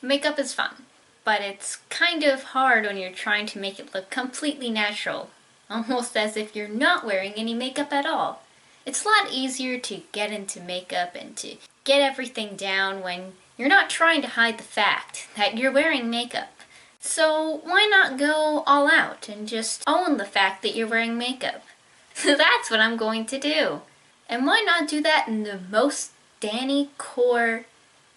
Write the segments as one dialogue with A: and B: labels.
A: Makeup is fun, but it's kind of hard when you're trying to make it look completely natural, almost as if you're not wearing any makeup at all. It's a lot easier to get into makeup and to get everything down when you're not trying to hide the fact that you're wearing makeup. So why not go all out and just own the fact that you're wearing makeup? So that's what I'm going to do. And why not do that in the most Danny core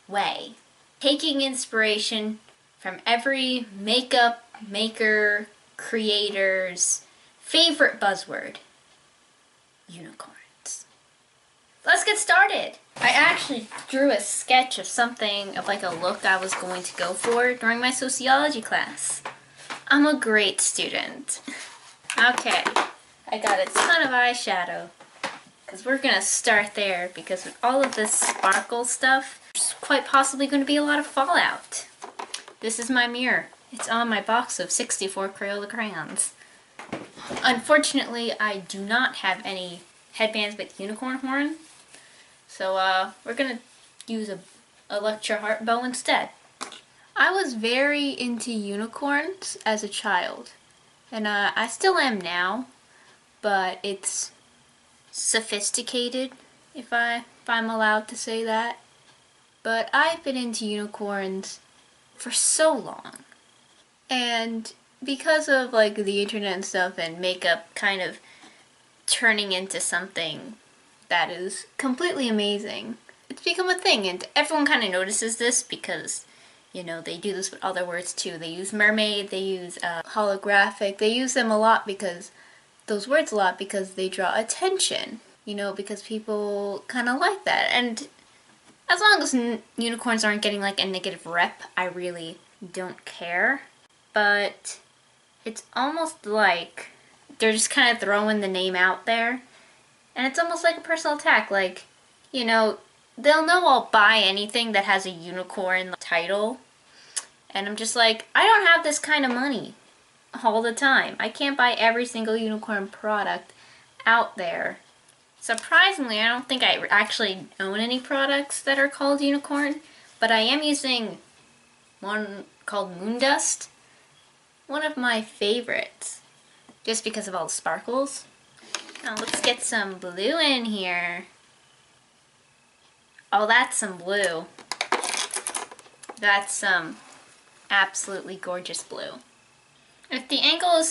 A: way? Taking inspiration from every makeup maker, creator's favorite buzzword, unicorns. Let's get started. I actually drew a sketch of something, of like a look I was going to go for during my sociology class. I'm a great student. Okay, I got a ton of eyeshadow, because we're going to start there, because with all of this sparkle stuff, there's quite possibly going to be a lot of fallout. This is my mirror. It's on my box of 64 Crayola crayons. Unfortunately, I do not have any headbands with unicorn horn, so we're going to use a Electra Heart bow instead. I was very into unicorns as a child, and I still am now, but it's sophisticated, if I'm allowed to say that. But I've been into unicorns for so long. And because of like the internet and stuff and makeup kind of turning into something that is completely amazing, it's become a thing, and everyone kind of notices this because, you know, they do this with other words too. They use mermaid, they use holographic, they use them a lot because those words a lot because they draw attention, you know, because people kind of like that. And as long as unicorns aren't getting like a negative rep, I really don't care. But it's almost like they're just kind of throwing the name out there, and it's almost like a personal attack. Like, you know, they'll know I'll buy anything that has a unicorn title, and I'm just like, I don't have this kind of money all the time. I can't buy every single unicorn product out there. Surprisingly, I don't think I actually own any products that are called unicorn, but I am using one called Moondust, one of my favorites, just because of all the sparkles. Now let's get some blue in here. Oh, that's some blue. That's some absolutely gorgeous blue. If the angle is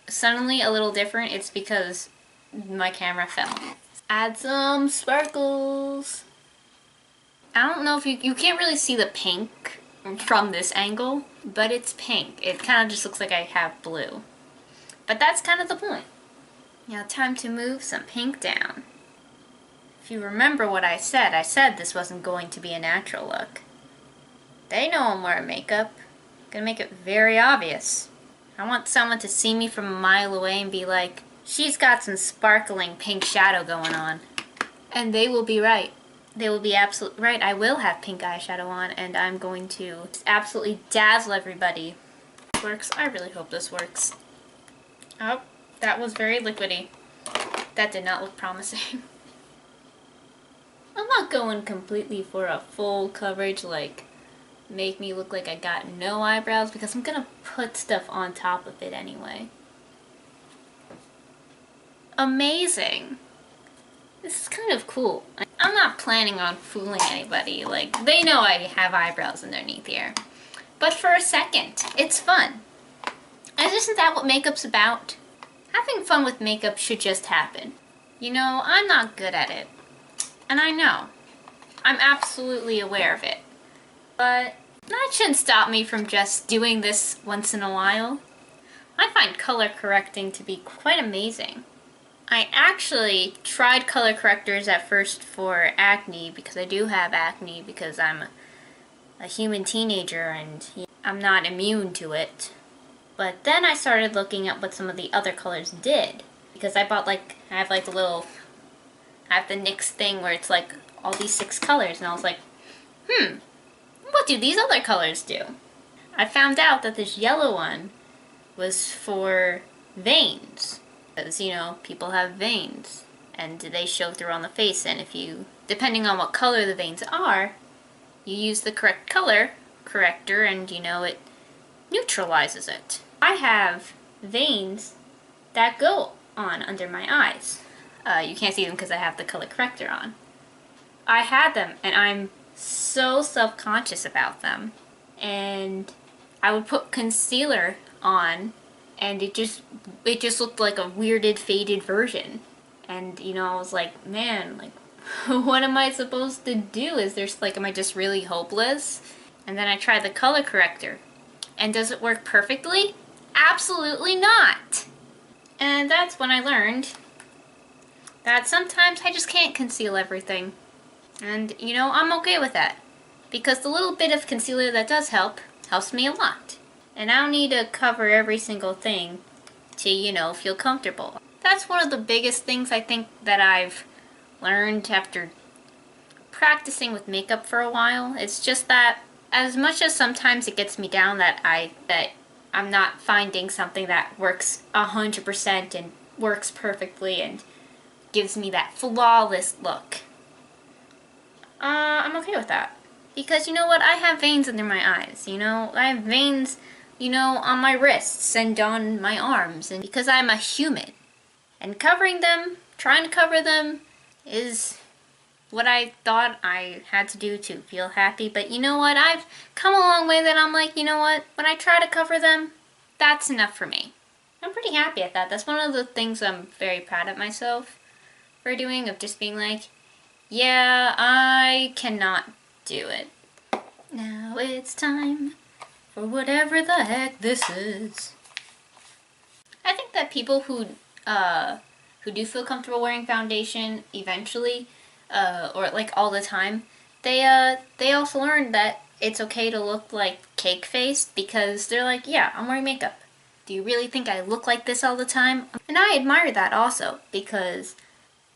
A: suddenly a little different, it's because my camera fell. Add some sparkles. I don't know if you can't really see the pink from this angle, but it's pink. It kind of just looks like I have blue. But that's kind of the point. Now time to move some pink down. If you remember what I said this wasn't going to be a natural look. They know I'm wearing makeup. I'm gonna make it very obvious. I want someone to see me from a mile away and be like, she's got some sparkling pink shadow going on. And they will be right. They will be absolutely right. I will have pink eyeshadow on, and I'm going to absolutely dazzle everybody. This works. I really hope this works. Oh, that was very liquidy. That did not look promising. I'm not going completely for a full coverage, like make me look like I got no eyebrows, because I'm gonna put stuff on top of it anyway. Amazing! This is kind of cool. I'm not planning on fooling anybody, like they know I have eyebrows underneath here. But for a second, it's fun. And isn't that what makeup's about? Having fun with makeup should just happen. You know, I'm not good at it. And I know. I'm absolutely aware of it. But that shouldn't stop me from just doing this once in a while. I find color correcting to be quite amazing. I actually tried color correctors at first for acne, because I do have acne, because I'm a human teenager and I'm not immune to it. But then I started looking at what some of the other colors did, because I bought I have the NYX thing where it's like all these 6 colors, and I was like, what do these other colors do? I found out that this yellow one was for veins. Because, you know, people have veins, and they show through on the face, and if you, depending on what color the veins are, you use the correct color, corrector and, you know, it neutralizes it. I have veins that go on under my eyes. You can't see them because I have the color corrector on. I had them and I'm so self-conscious about them. And I would put concealer on and it just looked like a weirded, faded version. And, you know, I was like, man, like, what am I supposed to do? Am I just really hopeless? And then I tried the color corrector. And does it work perfectly? Absolutely not! And that's when I learned that sometimes I just can't conceal everything. And, you know, I'm okay with that. Because the little bit of concealer that does helps me a lot. And I don't need to cover every single thing to, you know, feel comfortable. That's one of the biggest things I think that I've learned after practicing with makeup for a while. It's just that as much as sometimes it gets me down that I'm not finding something that works 100% and works perfectly and gives me that flawless look, I'm okay with that. Because you know what? I have veins under my eyes, you know? I have veins, you know, on my wrists and on my arms. And because I'm a human. And covering them, trying to cover them, is what I thought I had to do to feel happy. But you know what? I've come a long way that I'm like, you know what? When I try to cover them, that's enough for me. I'm pretty happy at that. That's one of the things I'm very proud of myself for doing, of just being like, yeah, I cannot do it. Now it's time for whatever the heck this is. I think that people who do feel comfortable wearing foundation eventually, or like all the time, they also learn that it's okay to look like cake face because they're like, yeah, I'm wearing makeup. Do you really think I look like this all the time? And I admire that also, because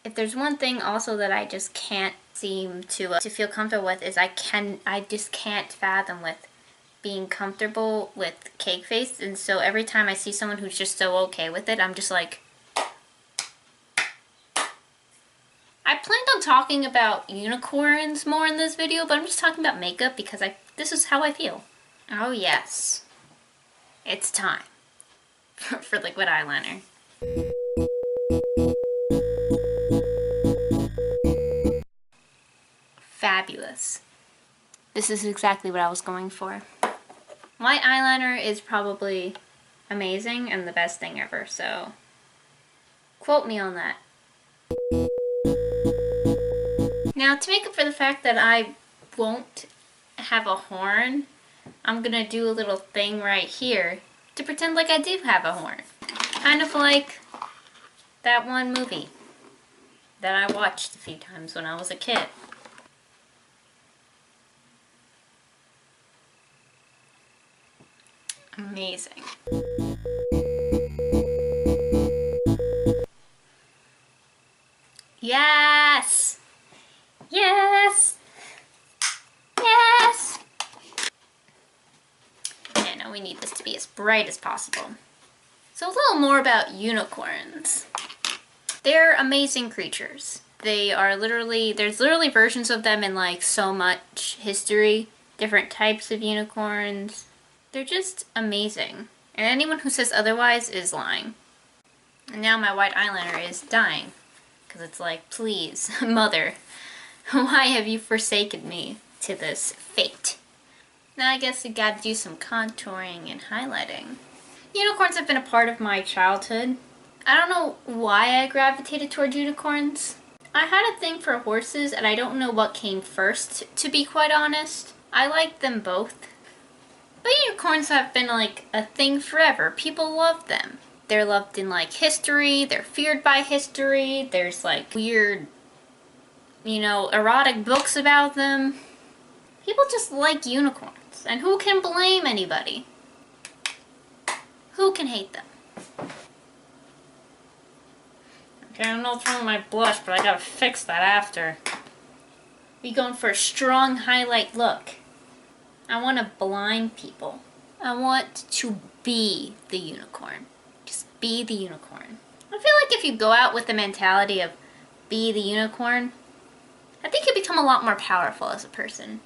A: if there's one thing also that I just can't seem to feel comfortable with is I just can't fathom with being comfortable with cake face. And so every time I see someone who's just so okay with it, I'm just like, I planned on talking about unicorns more in this video, but I'm just talking about makeup because this is how I feel. Oh yes, it's time for liquid eyeliner. Fabulous. This is exactly what I was going for. White eyeliner is probably amazing and the best thing ever, so quote me on that. Now, to make up for the fact that I won't have a horn, I'm gonna do a little thing right here to pretend like I do have a horn. Kind of like that one movie that I watched a few times when I was a kid. Amazing. Yes! Yes! Yes! And now we need this to be as bright as possible. So a little more about unicorns. They're amazing creatures. There's literally versions of them in like so much history. Different types of unicorns. They're just amazing. And anyone who says otherwise is lying. And now my white eyeliner is dying. Because it's like, please, mother, why have you forsaken me to this fate? Now I guess we gotta do some contouring and highlighting. Unicorns have been a part of my childhood. I don't know why I gravitated toward unicorns. I had a thing for horses and I don't know what came first, to be quite honest. I like them both. But unicorns have been like a thing forever. People love them. They're loved in like history, they're feared by history, there's like weird, you know, erotic books about them. People just like unicorns, and who can blame anybody? Who can hate them? Okay, I don't know what's wrong with my blush, but I gotta fix that after. We going for a strong highlight look. I want to blind people. I want to be the unicorn. Just be the unicorn. I feel like if you go out with the mentality of be the unicorn, I think you become a lot more powerful as a person.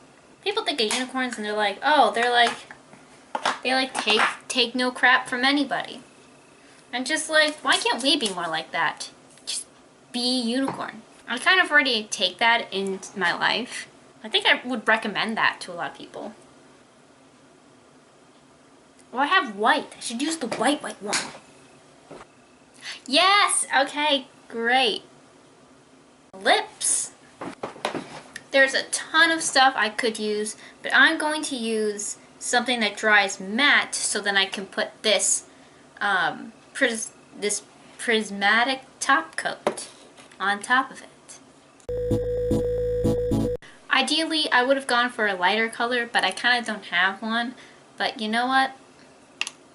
A: People think of unicorns and they're like, oh, they like take no crap from anybody. And just like, why can't we be more like that? Just be unicorn. I kind of already take that in my life. I think I would recommend that to a lot of people. Well, I have white. I should use the white one. Yes! Okay, great. Lips. There's a ton of stuff I could use, but I'm going to use something that dries matte so then I can put this this prismatic top coat on top of it. Ideally, I would have gone for a lighter color, but I kind of don't have one. But you know what?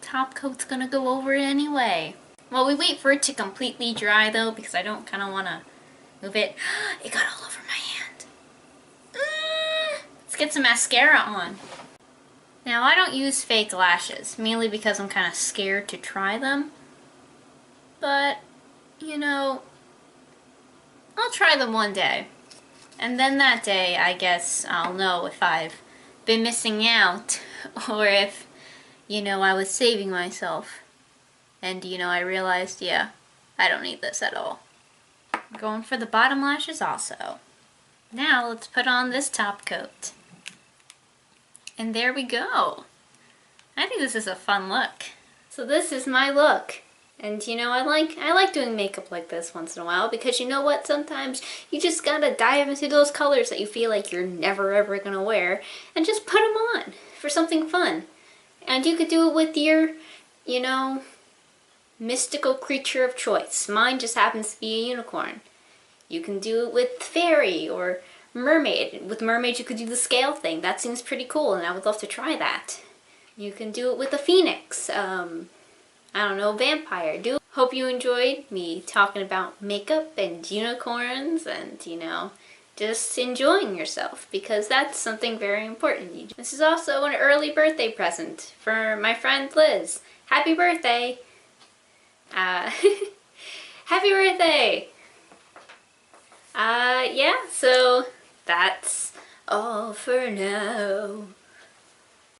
A: Top coat's gonna go over it anyway. While we wait for it to completely dry though, because I don't kind of want to move it. It got all over my hand. Let's get some mascara on. Now, I don't use fake lashes, mainly because I'm kind of scared to try them. But, you know, I'll try them one day. And then that day, I guess I'll know if I've been missing out or if, you know, I was saving myself. And, you know, I realized, yeah, I don't need this at all. I'm going for the bottom lashes also. Now, let's put on this top coat. And there we go. I think this is a fun look. So this is my look. And you know, I like doing makeup like this once in a while because you know what? Sometimes you just gotta dive into those colors that you feel like you're never ever gonna wear and just put them on for something fun. And you could do it with your, you know, mystical creature of choice. Mine just happens to be a unicorn. You can do it with fairy or mermaid. With mermaid you could do the scale thing. That seems pretty cool and I would love to try that. You can do it with a phoenix. I don't know, vampire. Hope you enjoyed me talking about makeup and unicorns and, you know, just enjoying yourself because that's something very important. This is also an early birthday present for my friend Liz. Happy birthday! Happy birthday! Yeah, so that's all for now.